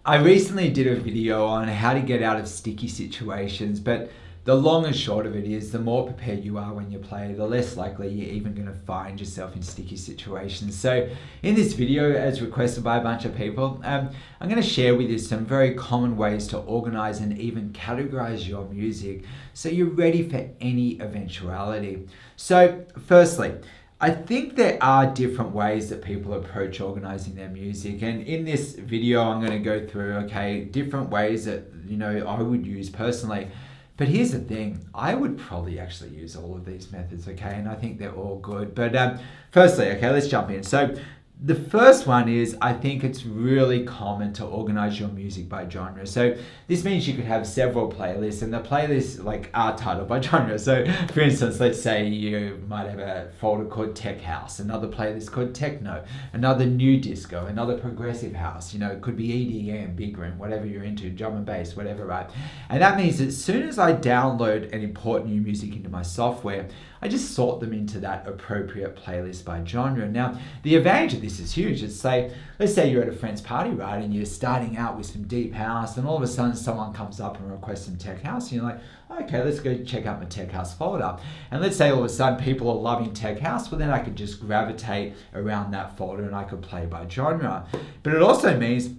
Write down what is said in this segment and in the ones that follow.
I recently did a video on how to get out of sticky situations, but the long and short of it is the more prepared you are when you play, the less likely you're even going to find yourself in sticky situations. So in this video, as requested by a bunch of people, I'm going to share with you some very common ways to organize and even categorize your music so you're ready for any eventuality. So firstly, I think there are different ways that people approach organizing their music, and in this video I'm going to go through different ways that I would use personally. But here's the thing, I would probably actually use all of these methods, and I think they're all good. But firstly, let's jump in. So the first one is, I think it's really common to organize your music by genre. So this means you could have several playlists, and the playlists are titled by genre. So for instance, let's say you might have a folder called Tech House, another playlist called Techno, another New Disco, another Progressive House. It could be EDM, big room, whatever you're into, drum and bass, whatever, right? And that means that as soon as I download and import new music into my software, I just sort them into that appropriate playlist by genre. Now, the advantage of this is huge. Let's say you're at a friend's party, right, and you're starting out with some deep house, and all of a sudden someone comes up and requests some tech house, and you're like, okay, let's go check out my tech house folder. And let's say all of a sudden people are loving tech house, well then I could just gravitate around that folder and I could play by genre. But it also means,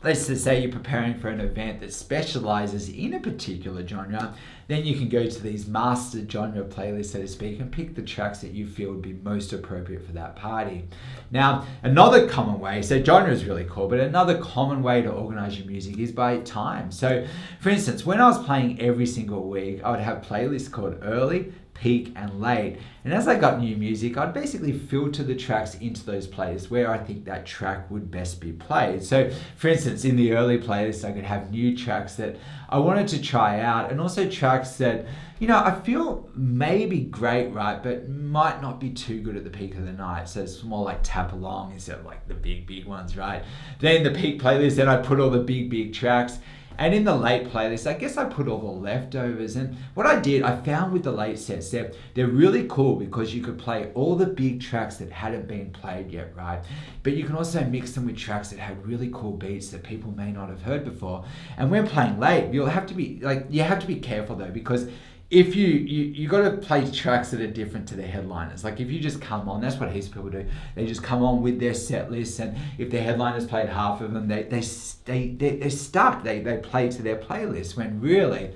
let's just say you're preparing for an event that specializes in a particular genre, then you can go to these master genre playlists, so to speak, and pick the tracks that you feel would be most appropriate for that party. Now, another common way, so genre is really cool, but another common way to organize your music is by time. So for instance, when I was playing every single week, I would have playlists called early, peak, and late. And as I got new music, I'd basically filter the tracks into those playlists where I think that track would best be played. So for instance, in the early playlist, I could have new tracks that I wanted to try out, and also tracks that, I feel may be great, right, but might not be too good at the peak of the night. So it's more like tap along instead of the big ones, right? Then the peak playlist, then I put all the big tracks. And in the late playlist, I guess I put all the leftovers. And what I did, I found with the late sets, they're really cool because you could play all the big tracks that hadn't been played yet, right? But you can also mix them with tracks that had really cool beats that people may not have heard before. And when playing late, you have to be careful though, because if you got to play tracks that are different to the headliners. If you just come on, that's what heaps of people do. They just come on with their set lists, and if the headliners played half of them, they're stuck. They play to their playlist, when really,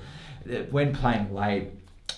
when playing late,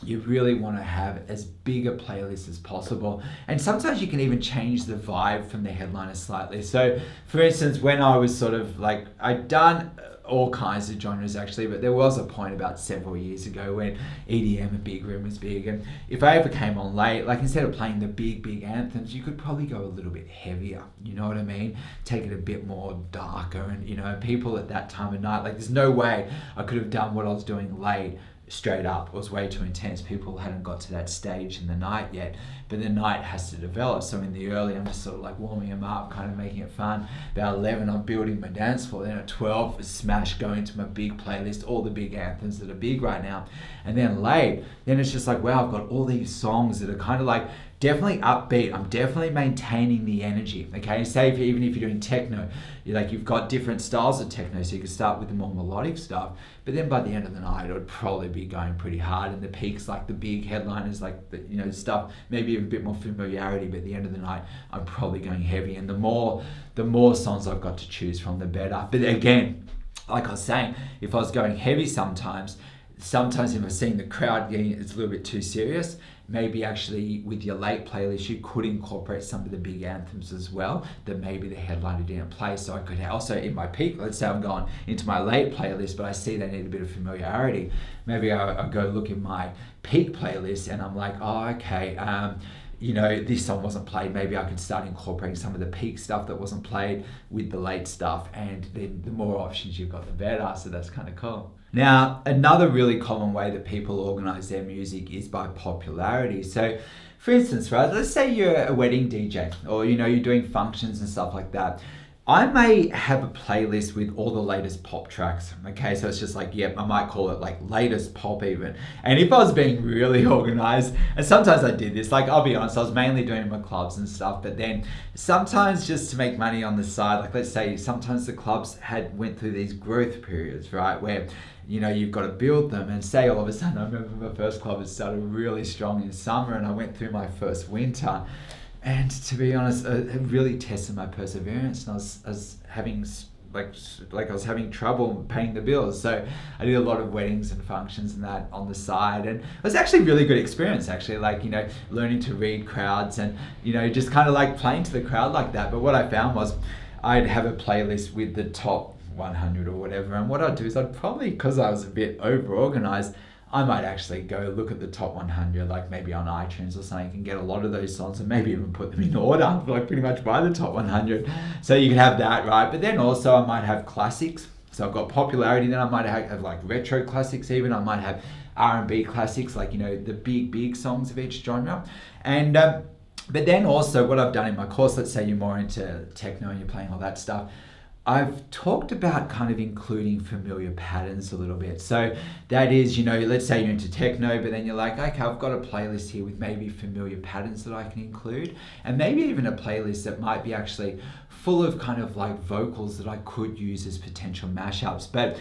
you really want to have as big a playlist as possible. And sometimes you can even change the vibe from the headliner slightly. So for instance, when I was I'd done all kinds of genres actually, but there was a point about several years ago when EDM and big room was big, and if I ever came on late, instead of playing the big anthems, you could probably go a little bit heavier, you know what I mean? Take it a bit more darker, and people at that time of night, there's no way I could have done what I was doing late straight up. It was way too intense. People hadn't got to that stage in the night yet, but the night has to develop. So in the early, I'm just sort of warming them up, kind of making it fun. About 11, I'm building my dance floor. Then at 12, smash, go into my big playlist, all the big anthems that are big right now. And then late, then it's just wow, I've got all these songs that are kind of definitely upbeat. I'm definitely maintaining the energy. Say even if you're doing techno, you've got different styles of techno, so you can start with the more melodic stuff, but then by the end of the night, it would probably be going pretty hard, and the peaks, the big headliners, the stuff, maybe a bit more familiarity, but at the end of the night, I'm probably going heavy, and the more songs I've got to choose from, the better. But again, like I was saying, if I was going heavy sometimes if I'm seeing the crowd it's a little bit too serious, maybe actually with your late playlist, you could incorporate some of the big anthems as well that maybe the headliner didn't play. So I could also, in my peak, let's say I'm going into my late playlist, but I see they need a bit of familiarity. Maybe I'll go look in my peak playlist and I'm this song wasn't played. Maybe I could start incorporating some of the peak stuff that wasn't played with the late stuff, and then the more options you've got, the better. So that's kind of cool. Now, another really common way that people organize their music is by popularity. So for instance, right, let's say you're a wedding DJ, or you're doing functions and stuff like that. I may have a playlist with all the latest pop tracks. Okay, so it's just like, yep, I might call it like latest pop even. And if I was being really organized, and sometimes I did this, like I'll be honest, I was mainly doing my clubs and stuff, but then sometimes just to make money on the side, like let's say sometimes the clubs went through these growth periods, right, where you've got to build them, and say all of a sudden, I remember my first club had started really strong in summer, and I went through my first winter. And to be honest, it really tested my perseverance, and I was having I was having trouble paying the bills. So I did a lot of weddings and functions and that on the side, and it was actually a really good experience. Actually, learning to read crowds and just kind of like playing to the crowd like that. But what I found was I'd have a playlist with the top 100 or whatever, and what I'd do is I'd probably, because I was a bit over organized, I might actually go look at the top 100, like maybe on iTunes or something. You can get a lot of those songs and maybe even put them in order, like pretty much by the top 100. So you can have that, right? But then also I might have classics. So I've got popularity, then I might have like retro classics even. I might have R&B classics, like, the big songs of each genre. And, but then also what I've done in my course, let's say you're more into techno and you're playing all that stuff, I've talked about kind of including familiar patterns a little bit. So that is, let's say you're into techno, but then you're like, okay, I've got a playlist here with maybe familiar patterns that I can include, and maybe even a playlist that might be actually full of kind of like vocals that I could use as potential mashups. But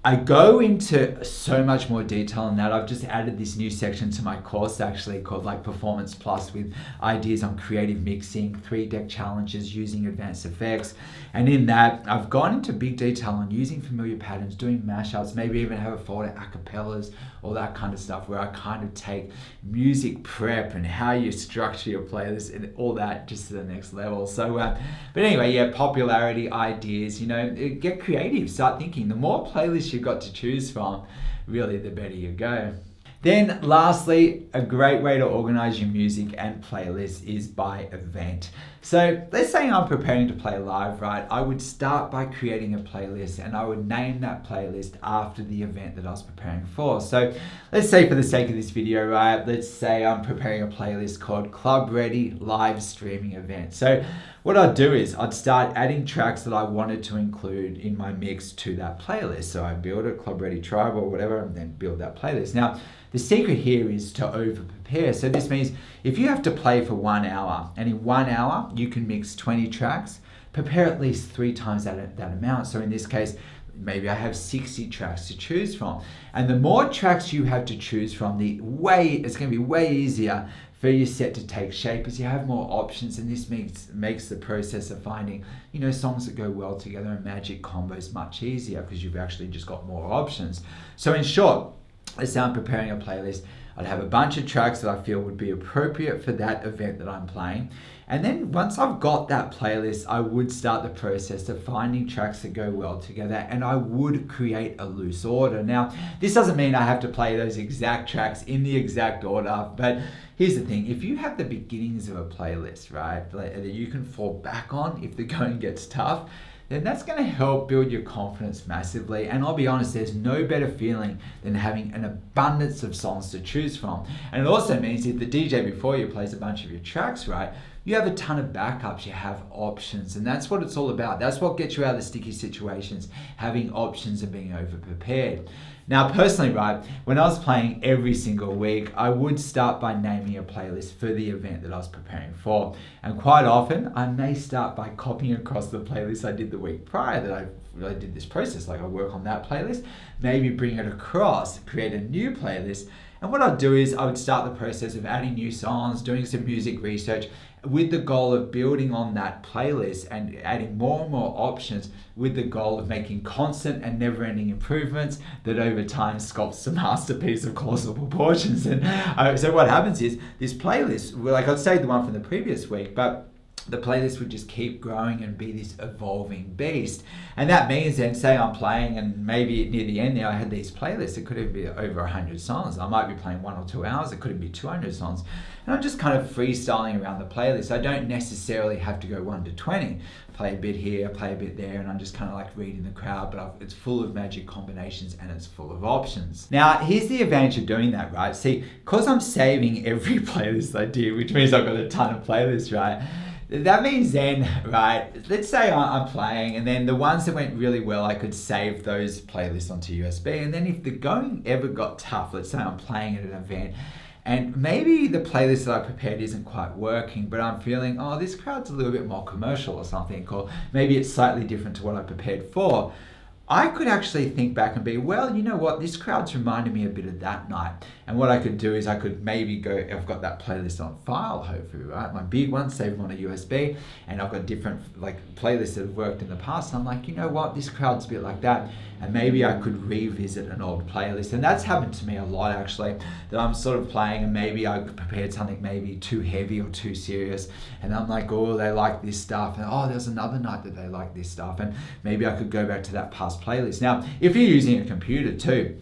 I go into so much more detail on that. I've just added this new section to my course actually called like Performance Plus, with ideas on creative mixing, 3-deck challenges using advanced effects. And in that, I've gone into big detail on using familiar patterns, doing mashups, maybe even have a folder acapellas, all that kind of stuff, where I kind of take music prep and how you structure your playlist and all that just to the next level. So, but anyway, yeah, popularity, ideas, get creative, start thinking. The more playlists you've got to choose from, really the better you go. Then lastly, a great way to organize your music and playlist is by event. So let's say I'm preparing to play live, right? I would start by creating a playlist, and I would name that playlist after the event that I was preparing for. So let's say for the sake of this video, right, let's say I'm preparing a playlist called Club Ready Live Streaming Event. So what I'd do is I'd start adding tracks that I wanted to include in my mix to that playlist. So I build a Club Ready tribe or whatever, and then build that playlist. Now, the secret here is to over prepare. So this means if you have to play for 1 hour, and in 1 hour you can mix 20 tracks, prepare at least 3 times that amount. So in this case, maybe I have 60 tracks to choose from. And the more tracks you have to choose from, it's going to be way easier for your set to take shape, as you have more options, and this makes the process of finding songs that go well together and magic combos much easier, because you've actually just got more options. So in short, let's say I'm preparing a playlist, I'd have a bunch of tracks that I feel would be appropriate for that event that I'm playing. And then once I've got that playlist, I would start the process of finding tracks that go well together, and I would create a loose order. Now, this doesn't mean I have to play those exact tracks in the exact order, but here's the thing. If you have the beginnings of a playlist, right, that you can fall back on if the going gets tough, then that's going to help build your confidence massively. And I'll be honest, there's no better feeling than having an abundance of songs to choose from. And it also means if the DJ before you plays a bunch of your tracks, right, you have a ton of backups, you have options, and that's what it's all about. That's what gets you out of the sticky situations, having options and being over prepared. Now, personally, right, when I was playing every single week, I would start by naming a playlist for the event that I was preparing for. And quite often, I may start by copying across the playlist I did the week prior that I did this process. Like I work on that playlist, maybe bring it across, create a new playlist. And what I'd do is I would start the process of adding new songs, doing some music research, with the goal of building on that playlist and adding more and more options, with the goal of making constant and never-ending improvements that over time sculpts a masterpiece of colossal proportions. And so what happens is this playlist, like I'd say the one from the previous week, but the playlist would just keep growing and be this evolving beast. And that means then, say I'm playing and maybe near the end there I had these playlists, it could even be over 100 songs. I might be playing 1 or 2 hours, it could even be 200 songs. And I'm just kind of freestyling around the playlist. I don't necessarily have to go 1 to 20. Play a bit here, play a bit there, and I'm just kind of like reading the crowd, but it's full of magic combinations and it's full of options. Now, here's the advantage of doing that, right? See, because I'm saving every playlist I do, which means I've got a ton of playlists, right? That means then, right, let's say I'm playing, and then the ones that went really well, I could save those playlists onto USB. And then if the going ever got tough, let's say I'm playing at an event, and maybe the playlist that I prepared isn't quite working, but I'm feeling, oh, this crowd's a little bit more commercial or something, or maybe it's slightly different to what I prepared for. I could actually think back and be, well, you know what, this crowd's reminded me a bit of that night. And what I could do is I could maybe go, I've got that playlist on file, hopefully, right? My big one, save them on a USB, and I've got different like playlists that have worked in the past. And I'm like, you know what, this crowd's a bit like that. And maybe I could revisit an old playlist. And that's happened to me a lot, actually, that I'm sort of playing and maybe I prepared something maybe too heavy or too serious. And I'm like, oh, they like this stuff. And oh, there's another night that they like this stuff. And maybe I could go back to that past playlist. Now, if you're using a computer too,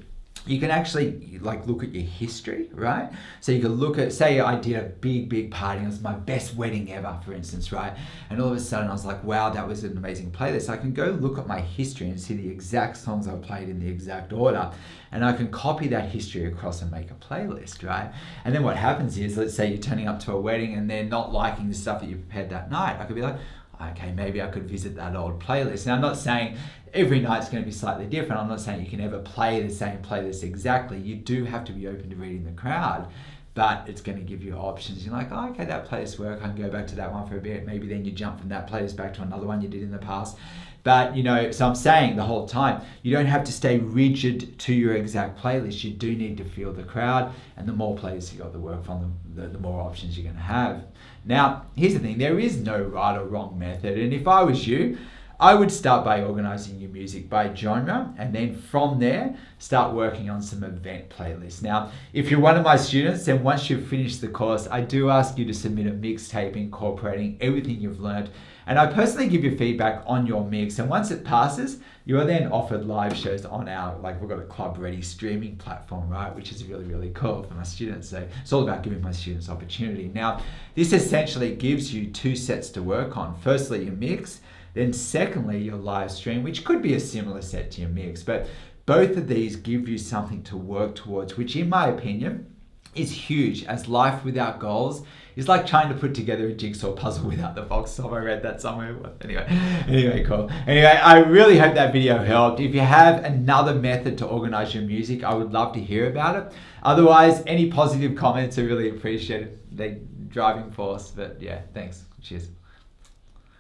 you can actually like look at your history, right? So you can look at, say I did a big party, it was my best wedding ever, for instance, right? And all of a sudden I was like, wow, that was an amazing playlist. I can go look at my history and see the exact songs I played in the exact order, and I can copy that history across and make a playlist, right? And then what happens is, let's say you're turning up to a wedding and they're not liking the stuff that you prepared that night. I could be like, okay, maybe I could visit that old playlist. Now, I'm not saying every night's going to be slightly different. I'm not saying you can ever play the same playlist exactly. You do have to be open to reading the crowd, but it's going to give you options. You're like, oh, okay, that playlist worked. I can go back to that one for a bit. Maybe then you jump from that playlist back to another one you did in the past. But, you know, so I'm saying the whole time, you don't have to stay rigid to your exact playlist. You do need to feel the crowd, and the more playlists you got to work from, the more options you're going to have. Now, here's the thing, there is no right or wrong method. And if I was you, I would start by organizing your music by genre, and then from there, start working on some event playlists. Now, if you're one of my students, then once you've finished the course, I do ask you to submit a mixtape incorporating everything you've learned. And I personally give you feedback on your mix. And once it passes, you are then offered live shows on our, like we've got a club ready streaming platform, right? Which is really cool for my students. So it's all about giving my students opportunity. Now, this essentially gives you two sets to work on. Firstly, your mix. Then secondly, your live stream, which could be a similar set to your mix, but both of these give you something to work towards, which in my opinion is huge, as life without goals is like trying to put together a jigsaw puzzle without the box top. I read that somewhere. Anyway, cool. Anyway, I really hope that video helped. If you have another method to organize your music, I would love to hear about it. Otherwise, any positive comments are really appreciated. They're driving force, but yeah, thanks. Cheers.